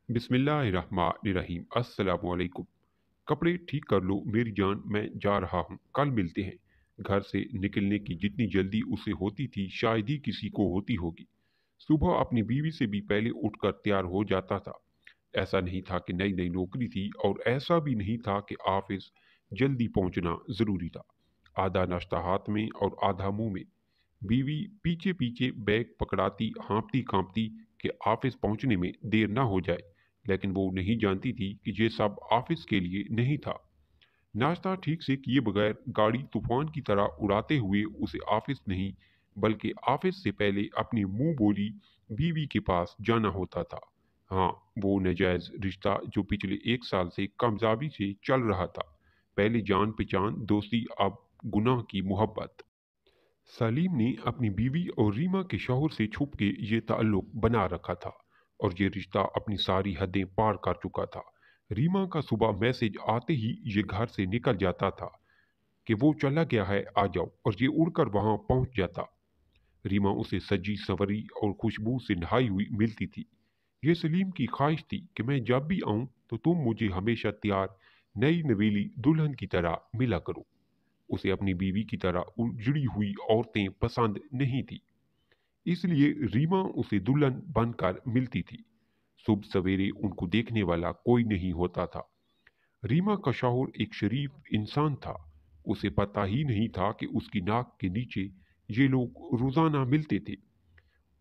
बिस्मिल्लाहिर्रहमानिर्रहीम। अस्सलाम वालेकुम। कपड़े ठीक कर लो मेरी जान, मैं जा रहा हूँ, कल मिलते हैं। घर से निकलने की जितनी जल्दी उसे होती थी शायद ही किसी को होती होगी। सुबह अपनी बीवी से भी पहले उठकर तैयार हो जाता था। ऐसा नहीं था कि नई नई नौकरी थी और ऐसा भी नहीं था कि ऑफिस जल्दी पहुंचना ज़रूरी था। आधा नाश्ता हाथ में और आधा मुंह में। बीवी पीछे पीछे बैग पकड़ाती हाँफती कांपती कि ऑफिस पहुंचने में देर ना हो जाए, लेकिन वो नहीं जानती थी कि ये सब ऑफिस के लिए नहीं था। नाश्ता ठीक से किए बगैर गाड़ी तूफान की तरह उड़ाते हुए उसे ऑफिस नहीं बल्कि ऑफिस से पहले अपनी मुंह बोली बीवी के पास जाना होता था। हाँ, वो नाजायज रिश्ता जो पिछले 1 साल से कामयाबी से चल रहा था। पहले जान पहचान दोस्ती, अब गुनाह की मोहब्बत। सलीम ने अपनी बीवी और रीमा के शौहर से छुप के ये ताल्लुक बना रखा था और ये रिश्ता अपनी सारी हदें पार कर चुका था। रीमा का सुबह मैसेज आते ही ये घर से निकल जाता था कि वो चला गया है, आ जाओ, और ये उड़कर वहां पहुंच जाता। रीमा उसे सजी संवरी और खुशबू से नहाई हुई मिलती थी। ये सलीम की ख्वाहिश थी कि मैं जब भी आऊं तो तुम मुझे हमेशा तैयार नई नवेली दुल्हन की तरह मिला करो। उसे अपनी बीवी की तरह उजड़ी हुई औरतें पसंद नहीं थी, इसलिए रीमा उसे दुल्हन बनकर मिलती थी। सुबह सवेरे उनको देखने वाला कोई नहीं होता था। रीमा का शौहर एक शरीफ इंसान था। उसे पता ही नहीं था कि उसकी नाक के नीचे ये लोग रोजाना मिलते थे।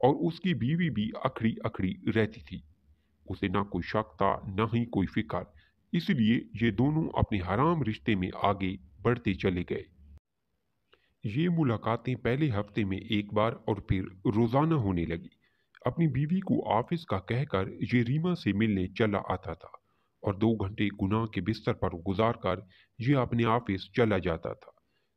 और उसकी बीवी भी अखड़ी अखड़ी रहती थी। उसे ना कोई शक था ना ही कोई फिक्र। इसलिए ये दोनों अपने हराम रिश्ते में आगे बढ़ते चले गए। ये मुलाकातें पहले हफ्ते में एक बार और फिर रोजाना होने लगी। अपनी बीवी को ऑफिस का कहकर ये रीमा से मिलने चला आता था और 2 घंटे गुनाह के बिस्तर पर गुजार कर ये अपने ऑफिस चला जाता था।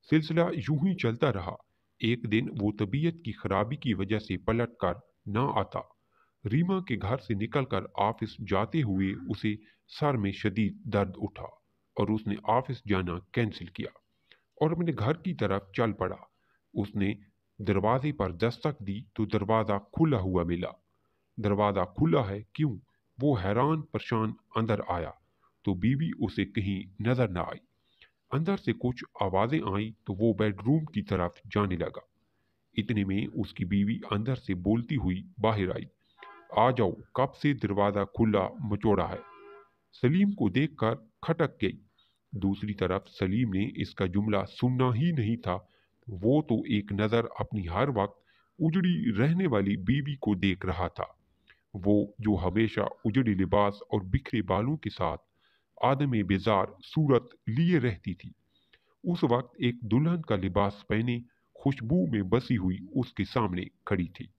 सिलसिला यूं ही चलता रहा। एक दिन वो तबीयत की खराबी की वजह से पलट कर ना आता। रीमा के घर से निकलकर ऑफिस जाते हुए उसे सर में शदीद दर्द उठा और उसने ऑफिस जाना कैंसिल किया और अपने घर की तरफ चल पड़ा। उसने दरवाजे पर दस्तक दी तो दरवाज़ा खुला हुआ मिला। दरवाज़ा खुला है क्यों? वो हैरान परेशान अंदर आया तो बीवी उसे कहीं नजर न आई। अंदर से कुछ आवाज़ें आईं तो वो बेडरूम की तरफ जाने लगा। इतने में उसकी बीवी अंदर से बोलती हुई बाहर आई, आ जाओ, कब से दरवाज़ा खुला मचोड़ा है। सलीम को देखकर खटक गई। दूसरी तरफ सलीम ने इसका जुमला सुनना ही नहीं था। वो तो एक नज़र अपनी हर वक्त उजड़ी रहने वाली बीवी को देख रहा था। वो जो हमेशा उजड़े लिबास और बिखरे बालों के साथ आदमी बेजार सूरत लिए रहती थी, उस वक्त एक दुल्हन का लिबास पहने खुशबू में बसी हुई उसके सामने खड़ी थी।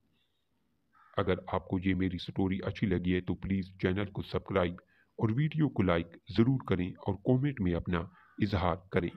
अगर आपको ये मेरी स्टोरी अच्छी लगी है तो प्लीज़ चैनल को सब्सक्राइब और वीडियो को लाइक ज़रूर करें और कमेंट में अपना इजहार करें।